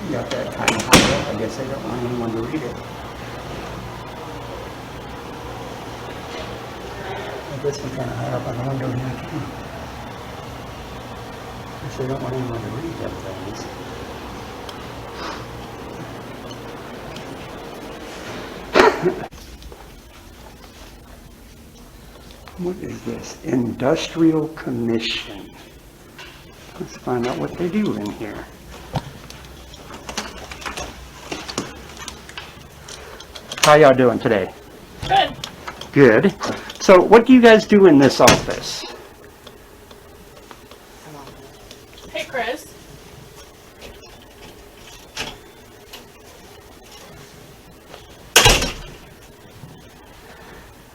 You got that kind of high up. I guess they don't want anyone to read it. This one kind of high up on the window here too. I guess they don't want anyone to read them things. What is this? Industrial Commission. Let's find out what they do in here. How y'all doing today? Good. Good. So what do you guys do in this office? Hey, Chris.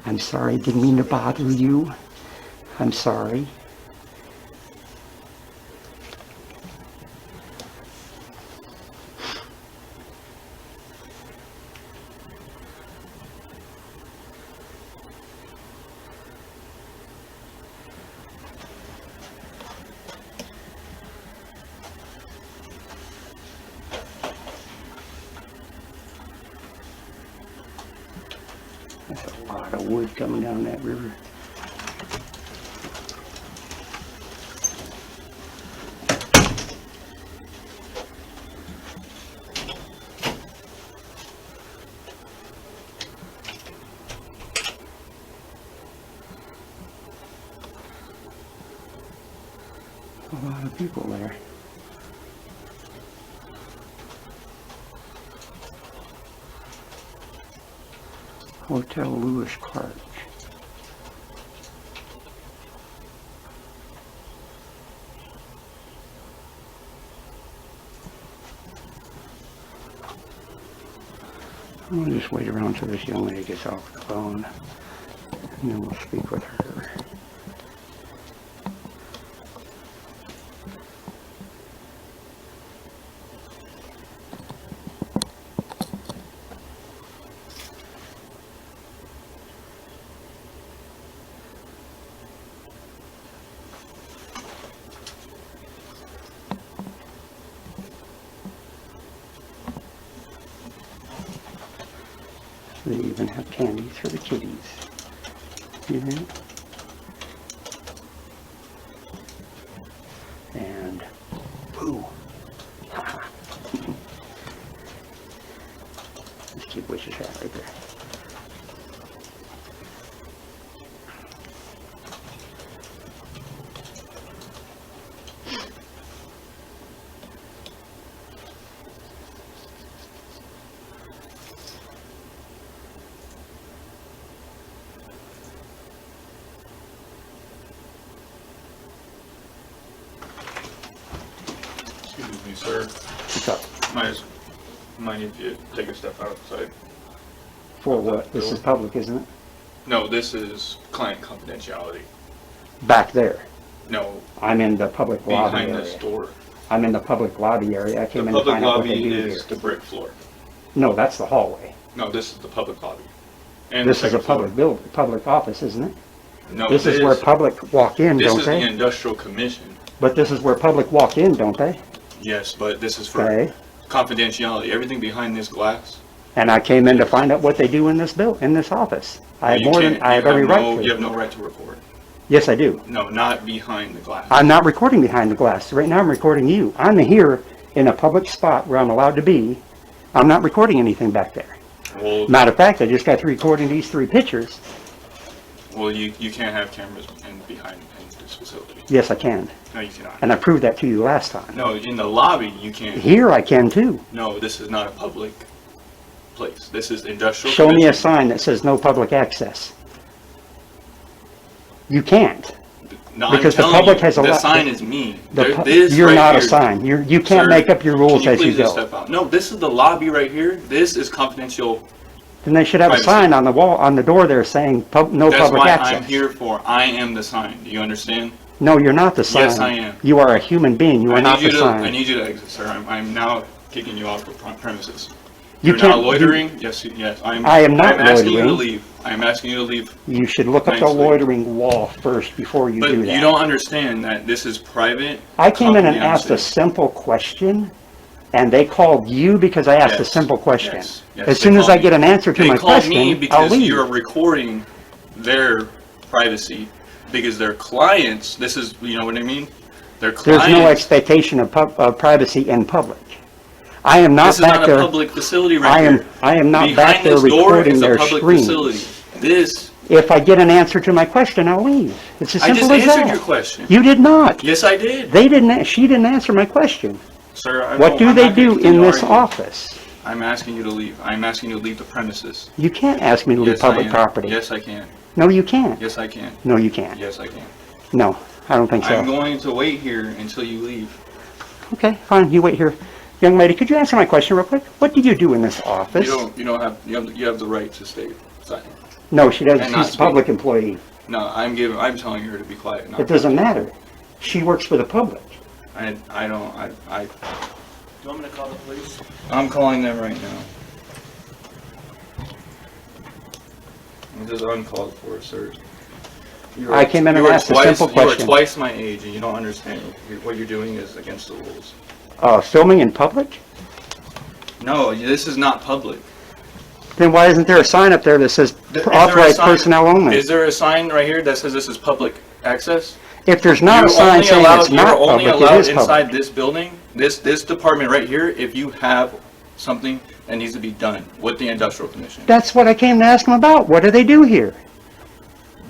I'm sorry, didn't mean to bother you. I'm sorry. That's a lot of wood coming down that river. A lot of people there. Hotel Lewis Clark. I'll just wait around till this young lady gets off the phone, and then we'll speak with her. They even have candies for the kitties. You know? And boo. Let's keep Wish's hat right there. Excuse me, sir. What's up? Mind if you take a step outside? For what? This is public, isn't it? No, this is client confidentiality. Back there. No, I'm in the public lobby behind area. this door. I'm in the public lobby area. I The came in to public find out what they lobby do is here. the brick floor. No, that's the hallway. No, this is the public lobby. And This the is a second floor. public building, public office, isn't it? No, This is where public walk in, This don't is the they? industrial commission. But this is where public walk in, don't they? Yes, but this is for Okay. confidentiality. Everything behind this glass. And I came in to find out what they do in this in this office. I have more than, I have every right You have to. no right to record. Yes, I do. No, not behind the glass. I'm not recording behind the glass. Right now I'm recording you. I'm here in a public spot where I'm allowed to be. I'm not recording anything back there. Well, Matter of fact, I just got through recording these 3 pictures. well, you can't have cameras behind in this facility. Yes, I can. No, you cannot. And I proved that to you last time. No, in the lobby you can't. Here I can too. No, this is not a public place. This is industrial. Show me a commission. sign that says no public access. You can't. No, because the I'm telling public you, has a the lot- sign is me. You're right not a here. sign. You can't Sir, make up your rules can as you please just go. step out? No, this is the lobby right here. This is confidential. Then they should have a Privacy. sign on the wall, on the door there saying no That's public why access. I'm here for. I am the sign. Do you understand? No, you're not the sign. Yes, I am. You are a human being. You are not the I sign. need you to exit, sir. I'm now kicking you off the premises. You You're now can't- loitering. Yes, yes. I am not I'm asking you to loitering. leave. I am asking you to leave. You should look up the Nicely. loitering law first before you But do that. you don't understand that this is private. I came in and asked a confidential. simple question. And they called you because I asked a Yes. simple question. Yes. Yes, As they soon as called I me. get an answer to They my called me question, I'll because leave. you're recording their privacy, because their clients, this is, you know what I mean? Their There's clients. no expectation of privacy in public. I am not This is back not a there. public facility right here. I am not back Behind there this door recording is a their public screens. facility. This, If I get an answer to my question, I'll leave. It's as I simple just as that. answered your question. You did not. Yes, I did. She didn't answer my question. Sir, What do they do in this office? I'm asking you to leave. I'm asking you to leave the premises. You can't ask me to leave Yes, I public am. property. Yes, I can. No, you can't. Yes, I can. No, you can't. Yes, I can. No, I don't think I'm so. going to wait here until you leave. Okay, fine, you wait here. Young lady, could you answer my question real quick? What do you do in this office? You have the right to stay silent. No, she doesn't. And not She's a public speak. employee. No, I'm telling her to be quiet. It doesn't matter. She works for the public. I don't, Do you want me to call the police? I'm calling them right now. This is uncalled for, sir. I came in and asked a simple You are question. twice my age and you don't understand. What you're doing is against the rules. Filming in public? No, this is not public. Then why isn't there a sign up there that says Is there a authorized sign- personnel only? Is there a sign right here that says this is public access? If there's not a sign saying it's not You're only public, it allowed is inside public. this building, this department right here, if you have something that needs to be done with the industrial commission. That's what I came to ask them about. What do they do here?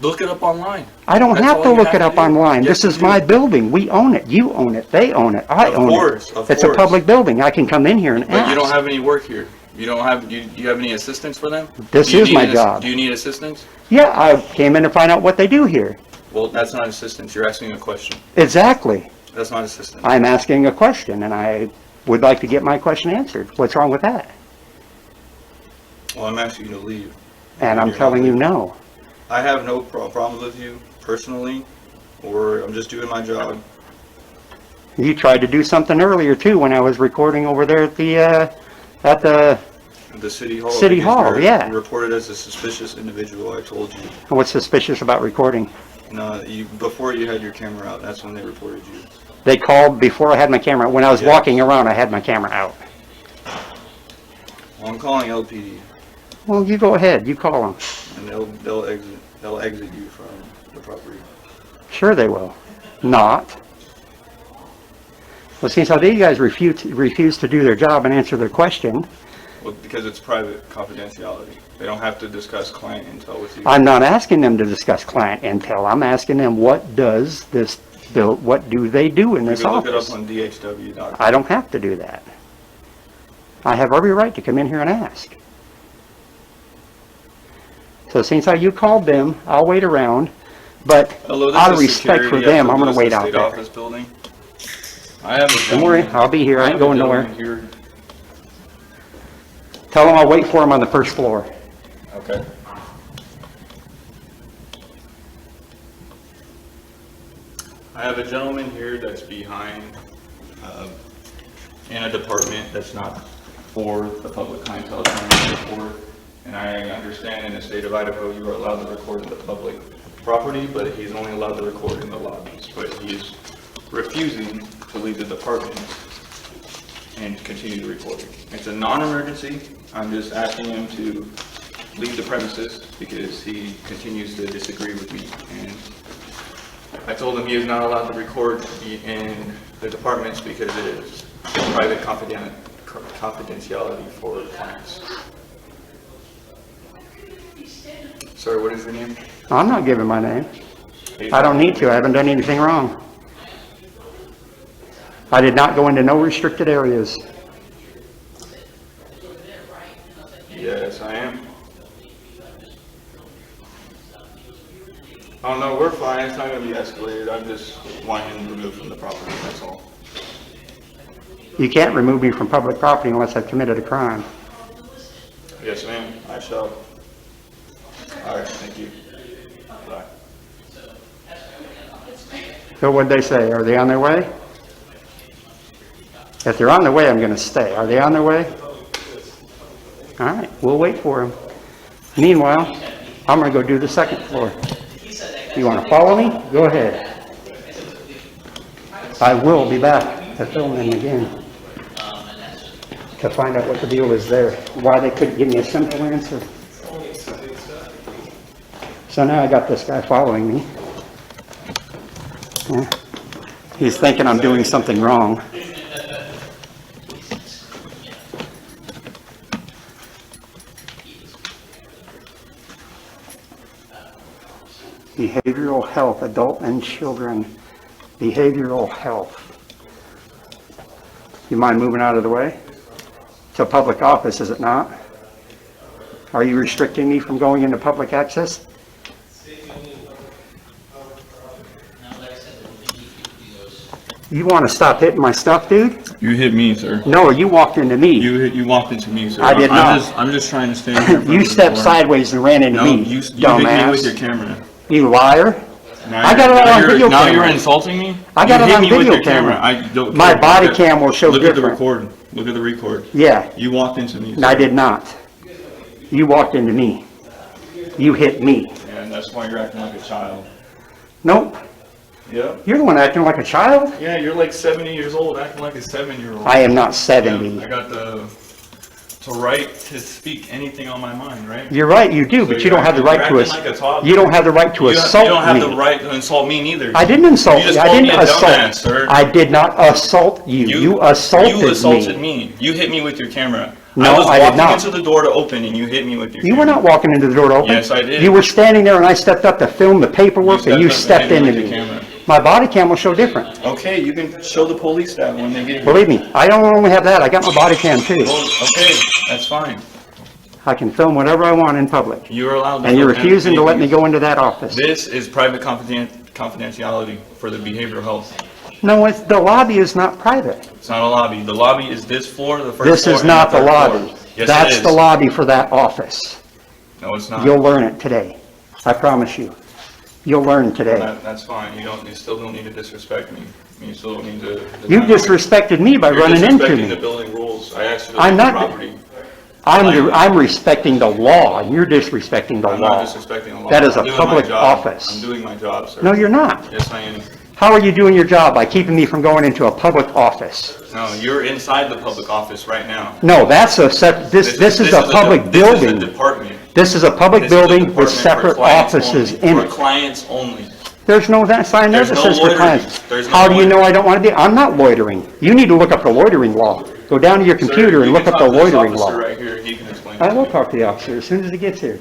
Look it up online. I don't That's have all to you look have it to up do. online. Yes, This you is do. my building. We own it. You own it. They own it. I Of own course, it. of It's a course. public building. I can come in here and But you don't ask. have any work here. You don't have, do you have any assistance for them? This Do you is need my job. Do you need assistance? Yeah, I came in to find out what they do here. Well, that's not assistance. You're asking a question. Exactly. That's not assistance. I'm asking a question, and I would like to get my question answered. What's wrong with that? Well, I'm asking you to leave. And I'm You're telling not you leaving. no. I have no problem with you personally, or I'm just doing my job. You tried to do something earlier too when I was recording over there at the The city hall. City because Hall, you're yeah. reported as a suspicious individual, I told you. what's suspicious about recording. No, before you had your camera out, that's when they reported you. They called before I had my camera. When I was Yes. walking around, I had my camera out. Well, I'm calling LPD, Well, you go ahead. You call them. and they'll exit you from the property. Sure they will. Not. Well, since how these guys refuse to do their job and answer their question, Well, because it's private confidentiality. They don't have to discuss client intel with you. I'm not asking them to discuss client intel. I'm asking them what do they do in You this can look it office? up on dhw.com. I don't have to do that. I have every right to come in here and ask. So since how you called them, I'll wait around, but Hello, this out of is respect for security them, at I'm the gonna wait out State there. Office building. I have a Don't worry, gentleman- I'll be here. I ain't have a going nowhere. gentleman here. Tell them I'll wait for them on the first floor. Okay. I have a gentleman here that's behind, in a department that's not for the public clientele trying to report. And I understand in the state of Idaho, you are allowed to record in the public property, but he's only allowed to record in the lobbies. But he's refusing to leave the department and continue the recording. It's a non-emergency. I'm just asking him to leave the premises because he continues to disagree with me. And I told him he is not allowed to record in the departments because it is private confidentiality for clients. Sorry, what is your name? I'm not giving my name. I don't need to. I haven't done anything wrong. I did not go into no restricted areas. Yes, I am. Oh no, we're fine. It's not going to be escalated. I'm just wanting him removed from the property, that's all. You can't remove me from public property unless I've committed a crime. Yes, ma'am, I shall. All right, thank you. Bye. So what'd they say? Are they on their way? If they're on their way, I'm going to stay. Are they on their way? All right, we'll wait for them. Meanwhile, I'm going to go do the second floor. You want to follow me? Go ahead. I will be back to film them again. to find out what the deal is there, why they couldn't give me a simple answer. So now I got this guy following me. Yeah. He's thinking I'm doing something wrong. Behavioral health, adult and children. Behavioral health. You mind moving out of the way? It's a public office, is it not? Are you restricting me from going into public access? You want to stop hitting my stuff, dude? You hit me, sir. No, you walked into me. You walked into me, sir. I did not. I'm just trying to stand here. You stepped sideways and ran into No, me, you hit me with your dumbass. camera. You liar. Now I got it all on video Now camera. you're insulting me? I got You it hit on me with video your camera. I don't My care. body Look at- cam will show Look at the different. record. Look at the record. Yeah, You walked into me. and I sir. did not. You walked into me. You hit me. And that's why you're acting like a child. Nope. Yeah? You're the one acting like a child. Yeah, you're like 70 years old, acting like a 7-year-old. I am not Yeah, 70. I got the right to speak anything on my mind, right? You're right, you do, but you don't have the right to You're acting like a toddler. you don't have the right to You assault don't have the me. right to insult me neither. I didn't insult You you. just I called me didn't a assault. dumbass, sir. I did not assault you. You assaulted You assaulted me. me. You hit me with your camera. No, I was I did walking not. into the door to open and you hit me with your You camera. were not walking into the door to open. Yes, I did. You were standing there and I stepped up to film the paperwork and you stepped into with your me. camera. My body cam will show different. Okay, you can show the police that when they get here. Believe me, I don't only have that. I got my body cam too. Well, okay, that's fine. I can film whatever I want in public. You're allowed to. And you're film refusing to let me anything. go into that office. This is private confidentiality for the behavioral health. No, the lobby is not private. It's not a lobby. The lobby is this floor, the first This floor, is and not the third floor. lobby. Yes, That's it is. the lobby for that office. No, it's not. You'll learn it today. I promise you. You'll learn today. That's fine. You still don't need to disrespect me. You still don't need to. You disrespected me by You're running into disrespecting the me. building rules. I asked you to I'm leave the not- property. I'm respecting the law, and you're disrespecting the I'm not law. disrespecting the law. That is I'm a doing my public job. office. I'm doing my job, sir. No, you're not. Yes, I am. How are you doing your job? By keeping me from going into a public office. No, you're inside the public office right now. No, that's a this is a public building. This is a department. This is a public This is a building with department for separate clients offices only. in For it. clients only. There's no that sign there There's that no says for loitering. clients. There's no How do you know loitering. I don't want to be? I'm not loitering. You need to look up the loitering law. Go down to your computer Sir, and you look can up the talk to this loitering officer law. right here. He can explain. I it. will talk to the officer as soon as he gets here.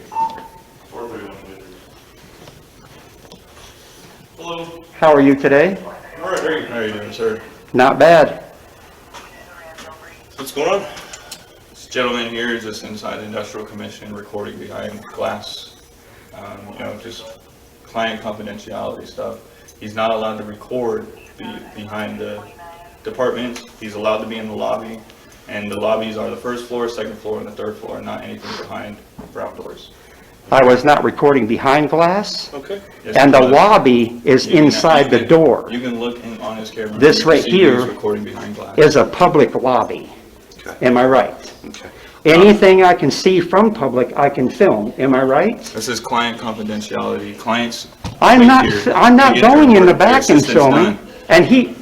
Hello. How are you today? All right. How are you doing, sir? Not bad. What's going on? This gentleman here is just inside the Industrial Commission recording behind glass. Just client confidentiality stuff. He's not allowed to record behind the department. He's allowed to be in the lobby. And the lobbies are the first floor, second floor, and the third floor, not anything behind for outdoors. I was not recording behind glass, Okay. and the lobby is inside the door. You can look on his camera. This You can right see he's here recording behind glass. Is a public lobby. Okay. Am I right? Okay. Anything I can see from public, I can film. Am I right? This is client confidentiality. Clients. I'm wait not here. I'm They not get their going in work. the Their back and assistant's filming. done.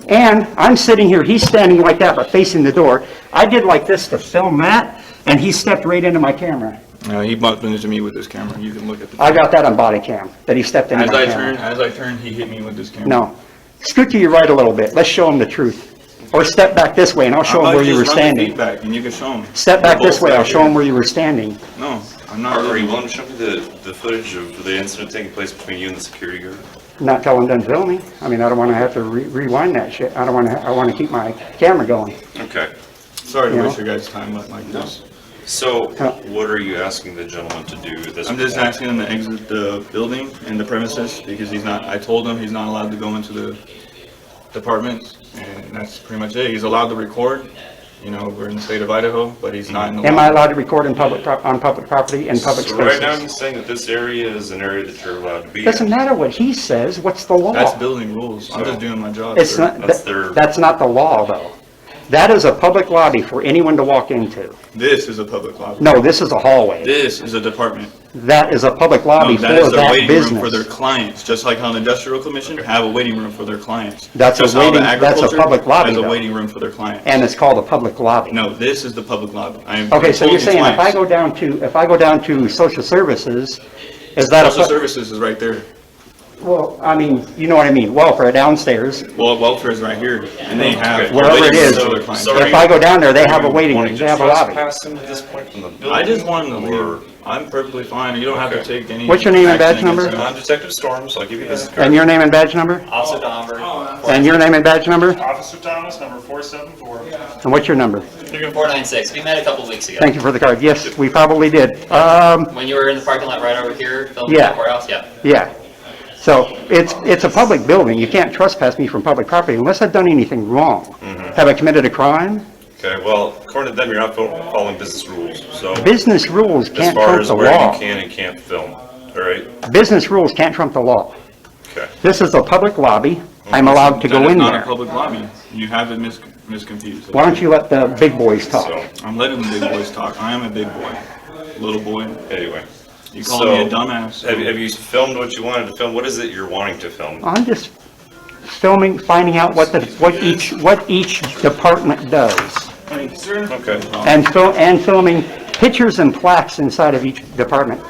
And I'm sitting here, he's standing like that, but facing the door. I did like this to film that, and he stepped right into my camera. He bumped into me with his camera. You can look at the. I got that on body cam, that he stepped into As my I camera. turned, he hit me with his camera. No. Scoot to your right a little bit. Let's show him the truth. Or step back this way, and I'll show him where you were standing. Feedback, and you can show him. Step back We're this both way, I'll back show here. him where you were standing. No, I'm not. Are you doing willing to show me the footage of the incident taking place between you and the security guard? Not till I'm done filming. I mean, I don't want to have to rewind that shit. I want to keep my camera going. Okay. Sorry to You waste know? your guys' time like this. So what are you asking the gentleman to do at this I'm just point? asking him to exit the building and the premises because I told him he's not allowed to go into the department, and that's pretty much it. He's allowed to record. We're in the state of Idaho, but he's not in the. Am I lobby. allowed to record on public property in public So right now spaces? he's saying that this area is an area that you're allowed to be Doesn't in. matter what he says, what's the law? That's building rules. I'm just doing my job. It's sir. not, That's their- that's not the law, though. That is a public lobby for anyone to walk into. This is a public lobby. No, this is a hallway. This is a department. That is a public lobby No, for that is a that waiting room for their business. clients, just like how the industrial commission have a waiting room for their clients. That's a Just how the waiting- that's a agriculture public lobby, has a though. waiting room for their clients. And it's called a public lobby. No, this is the public lobby. Okay, so you're saying if I go down to social services, is that Social a, services is right there. well, I mean, you know what I mean, welfare downstairs. Well, welfare is right here, and they have. a Wherever waiting it room is. for their clients. So- If I go down there, they have a waiting room, Wanting they to have a lobby. trespass him at this point from the building? I just want them to Or- leave. I'm perfectly fine. You don't have to Okay. take any. What's your name and badge action against number? them. I'm Detective Storms, I'll give you this And card. your name and badge number? Officer Domber. And your name and badge number? Officer Thomas, number 474. And what's your number? 496. We met a couple weeks ago. Thank you for the card. Yes, we probably did. When you were in the parking lot right over here, filming Yeah. the courthouse, yeah. Yeah. So it's a public building. You can't trespass me from public property unless I've done anything wrong. Have I committed a crime? Okay, well, according to them, you're not following business rules, so Business rules as can't far trump as the where law. you can and can't film, all right? Business rules can't trump the law. Okay. This is a public lobby. I'm allowed to That go is in not a there. public lobby. You have it misconfused. Why don't you let the big boys talk? So, I'm letting the big boys talk. I am a big boy. Little boy. anyway. You call me a So, dumbass. Have you filmed what you wanted to film? What is it you're wanting to film? I'm just filming, finding out what each department does. Okay. And filming pictures and plaques inside of each department,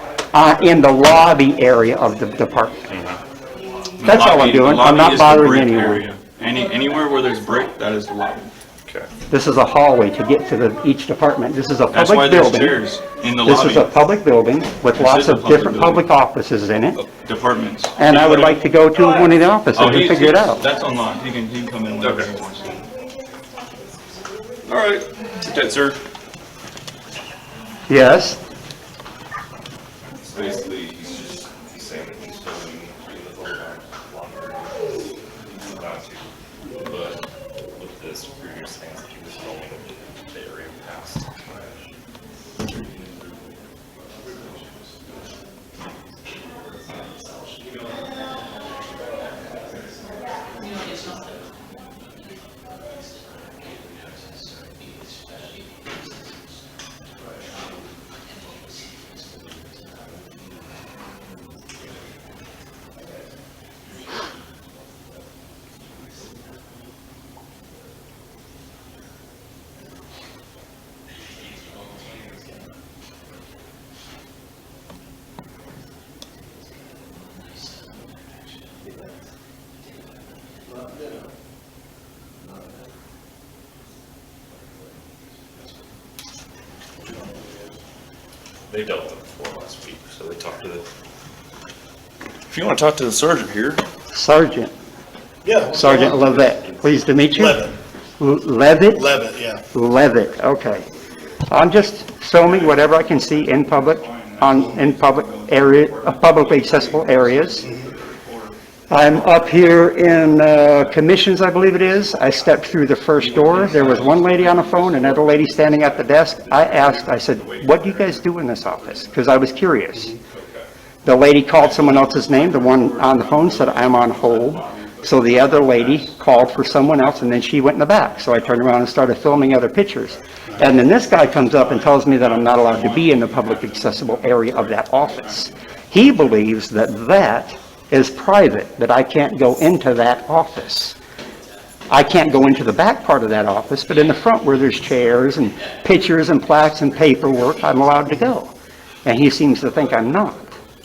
in the lobby area of the department. The That's all I'm lobby- doing. the I'm lobby not is the bothering brick anyone. area. Anywhere where there's brick, that is the lobby. Okay. This is a hallway to get to each department. This is a That's why public there's building. chairs in the This is a lobby. public building with lots is a of public different building. public offices in it. Departments. And I would like to go to one of the offices Oh, and he- figure it out. That's unlocked. He can come in whenever Okay. he wants to. All right. Okay, sir. Yes? Basically, he's saying that he's filming in the whole longer. He's allowed to. But with this previous things that he was filming the area past. They dealt with it before last week, so they talked to the. If you want to talk to the sergeant here. Sergeant. Yeah. Sergeant Levitt. Pleased to meet you. Levitt. Levitt? Levitt, yeah. Levitt, okay. I'm just filming whatever I can see in public, in public area, publicly accessible areas. I'm up here in commissions, I believe it is. I stepped through the first door. There was one lady on the phone, another lady standing at the desk. I said, what do you guys do in this office? Because I was curious. The lady called someone else's name. The one on the phone said, I'm on hold. So the other lady called for someone else, and then she went in the back. So I turned around and started filming other pictures. And then this guy comes up and tells me that I'm not allowed to be in the public accessible area of that office. He believes that that is private, that I can't go into that office. I can't go into the back part of that office, but in the front where there's chairs and pictures and plaques and paperwork, I'm allowed to go. And he seems to think I'm not.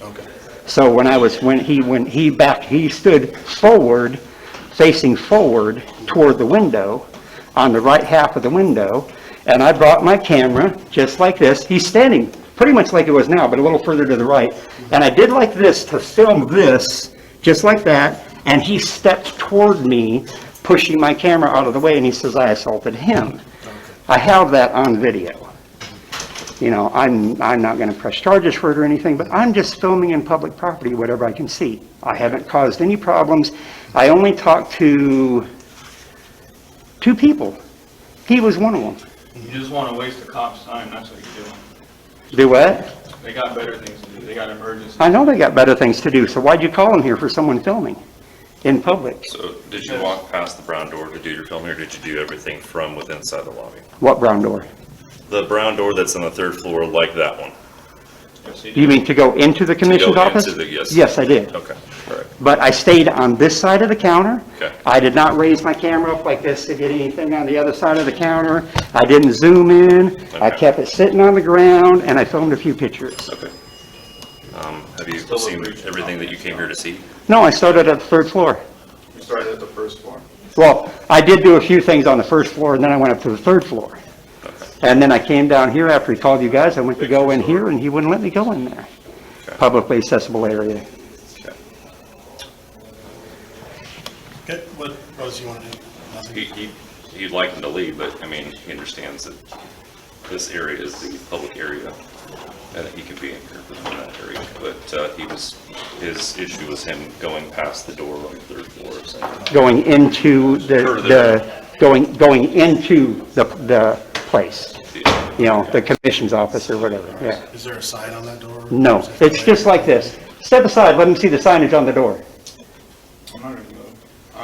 Okay. So he stood forward, facing forward toward the window, on the right half of the window, and I brought my camera, just like this. He's standing pretty much like it was now, but a little further to the right. And I did like this to film this, just like that, and he stepped toward me, pushing my camera out of the way, and he says I assaulted him. I have that on video. You know, I'm not going to press charges for it or anything, but I'm just filming in public property whatever I can see. I haven't caused any problems. I only talked to 2 people. He was one of them. You just want to waste the cop's time, that's what you're doing. Do what? They got better things to do, they got emergency. I know they got better things to do, so why'd you call him here for someone filming? in public. So did you walk past the brown door to do your filming, or did you do everything from within inside the lobby? What brown door? The brown door that's on the third floor, like that one? You mean to go into the commission's go office? into the- yes. Yes, I did. Okay, all right. But I stayed on this side of the counter. Okay. I did not raise my camera up like this to get anything on the other side of the counter. I didn't zoom in. I Okay. kept it sitting on the ground, and I filmed a few pictures. Okay. Have you seen everything that you came here to see? No, I started at the third floor. We started at the first floor. Well, I did do a few things on the first floor, and then I went up to the third floor. And then I came down here after he called you guys. I went to go in here, and he wouldn't let me go in there. Okay. Publicly accessible area. Okay. Okay, what else you want to do? Nothing? He'd like him to leave, but I mean, he understands that this area is the public area and that he can be in here within that area. But his issue was him going past the door on the third floor. So. Going into going into the place. You know, the commission's office or whatever, yeah. Is there a sign on that door? No, it's just like this. Step aside, let him see the signage on the door. I'm not gonna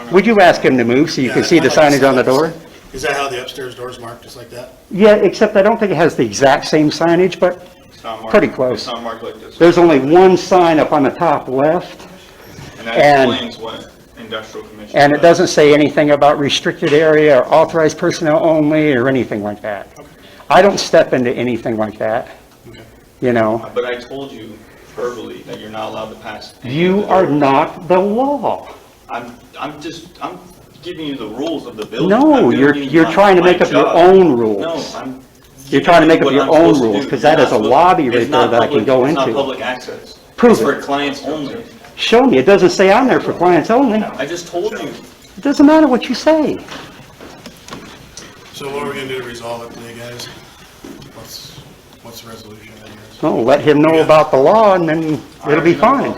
move. Would you ask him to move so you can see the signage on the door? Is that how the upstairs door is marked, just like that? Yeah, except I don't think it has the exact same signage, but It's not marked. Pretty close. It's not marked like this. there's only one sign up on the top left, And that and- explains what industrial commission. and it does. doesn't say anything about restricted area or authorized personnel only or anything like that. I don't step into anything like that, Okay. you know. But I told you verbally that you're not allowed to pass. any You of the are doors. not the law. I'm giving you the rules of the building. No, I'm you're doing trying to my make up your job. own rules. No, I'm. You're trying to make up what your I'm own supposed to rules, do. 'cause that You're is not a supposed- lobby right it's there not that I can public- go It's not into. public access. Prove It's for it. clients only. Show me. It doesn't say on there for clients only. I just told you. It doesn't matter what you say. So what are we gonna do to resolve it today, guys? What's the resolution, I guess? Oh, let him know about the law and then it'll be fine.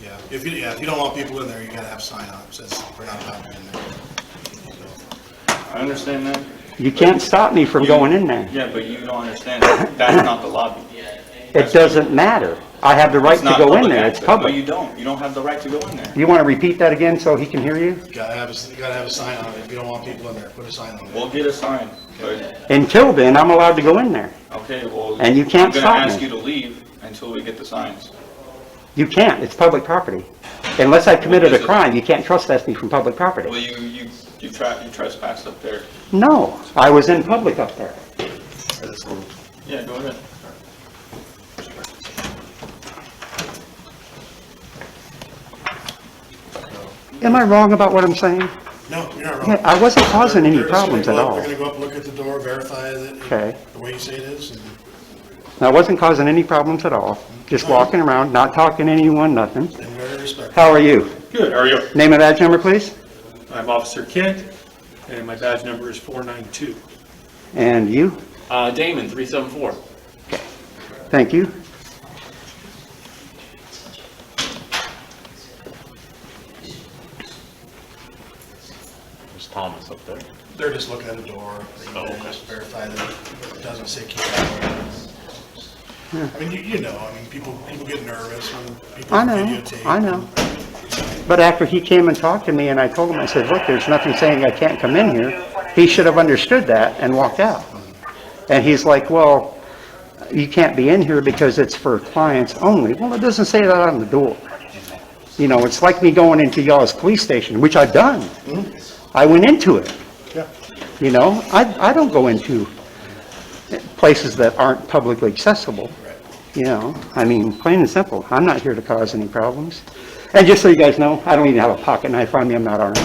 Yeah, if you don't want people in there, you gotta have sign on, it says we're not allowed them in there. I understand that. You can't stop me from going in there. Yeah, but you don't understand. That's not the lobby. It doesn't matter. I have the right It's to not go in public there. It's access. No, public. you don't. You don't have the right to go in there. You want to repeat that again so he can hear you? You gotta have a sign on it, if you don't want people in there, put a sign on it. We'll get a sign, but, Until then, I'm allowed to go in there. okay, well. And you can't stop I'm gonna ask me. you to leave until we get the signs. You can't. It's public property. Unless I've committed a Well, is it- crime, you can't trespass me from public Well, property. you trespassed up there. No, I was in public up there. Yeah, go ahead. Am I wrong about what I'm saying? No, you're not wrong. Yeah, I wasn't causing any They're just gonna problems go at up- all. They're gonna go up, look at the door, verify that Okay. the way you say it is, and I wasn't causing any problems at all. Just walking around, not talking to anyone, nothing. very respectful. How are you? Good, how are you? Name and badge number, please? I'm Officer Kent, and my badge number is 492. And you? Damon, 374. Thank you. There's Thomas up there. They're just looking at the door, they just verify that it doesn't say keep it open. I mean, you know, I mean, people get nervous when people I know, videotape. I know. But after he came and talked to me and I told him, I said, look, there's nothing saying I can't come in here. He should have understood that and walked out. And he's like, well, you can't be in here because it's for clients only. Well, it doesn't say that on the door. You know, it's like me going into y'all's police station, which I've done. I went into it. Yeah. You know, I don't go into places that aren't publicly accessible. You know, I mean, plain and simple. I'm not here to cause any problems. And just so you guys know, I don't even have a pocket knife on me. I'm not armed.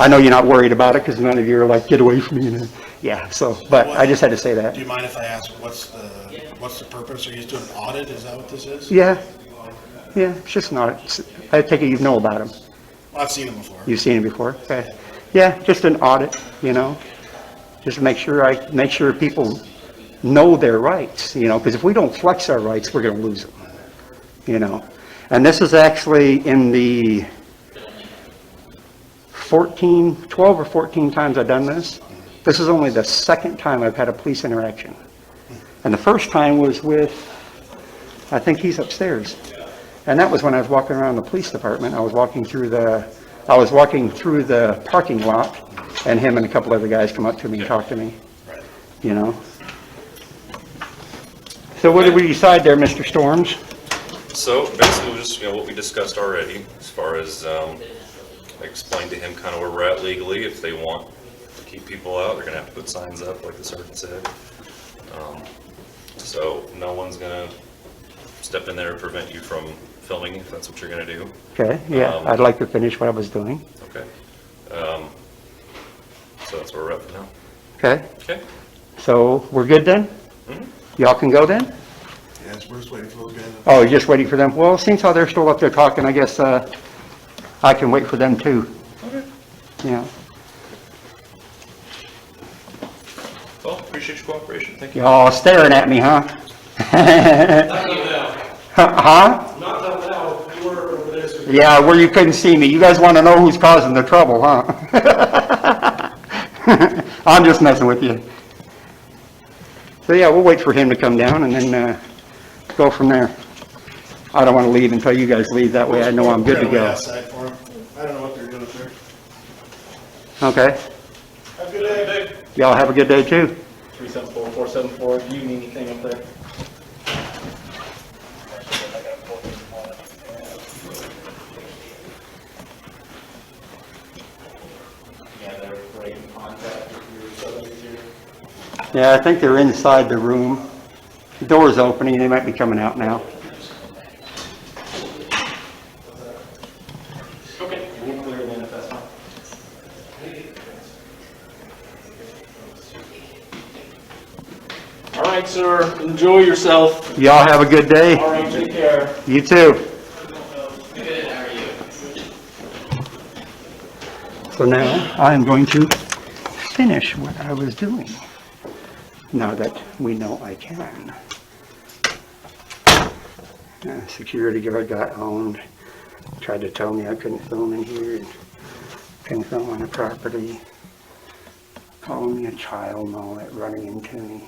I know you're not worried about it because none of you are like, get away from me. And, yeah, so, but I just had to say that. Do you mind if I ask, what's the purpose? Are you just doing an audit? Is that what this is? Yeah, yeah, it's just not, I take it you know about him. Well, I've seen them before. You've seen him before? Okay. Yeah, just an audit, you know? Just to make sure people know their rights, you know, because if we don't flex our rights, we're gonna lose them, you know? And this is actually in the 12 or 14 times I've done this. This is only the second time I've had a police interaction. And the first time was with, I think he's upstairs. And that was when I was walking around the police department. I was walking through the parking lot, and him and a couple other guys come up to me and talk to me, you know? So what did we decide there, Mr. Storms? So basically, just, what we discussed already, as far as, I explained to him kind of where we're at legally. If they want to keep people out, they're gonna have to put signs up, like the sergeant said. So no one's gonna step in there and prevent you from filming if that's what you're gonna do. Okay, yeah, I'd like to finish what I was doing. Okay. So that's where we're at for now. Okay, Okay. so we're good then? Y'all can go then? Yes, we're just waiting for those guys. Oh, you're just waiting for them? Well, since how they're still up there talking, I guess, I can wait for them too. Okay. Yeah. Well, appreciate your cooperation. Thank you. Y'all staring at me, huh? Huh? Not till now, we were over there, so Yeah, where you couldn't see me. You guys want to know who's causing the trouble, huh? I'm just messing with you. So yeah, we'll wait for him to come down and then go from there. I don't want to leave until you guys leave. That way I know I'm good to Wait go. outside for 'em. I don't know what they're doing up there. Okay? Have a good day. Y'all have a good day too. 374, 474, do you need anything up there? Yeah, they're right in contact with your sublease here. Yeah, I think they're inside the room. The door's opening. They might be coming out now. Okay, we'll clear then if that's fine. All right, sir, enjoy yourself. Y'all have a good day. All right, take care. You too. Good, how are you? So now I'm going to finish what I was doing, now that we know I can. Security guard got owned, tried to tell me I couldn't film in here, couldn't film on the property, calling me a child and all that, running into me.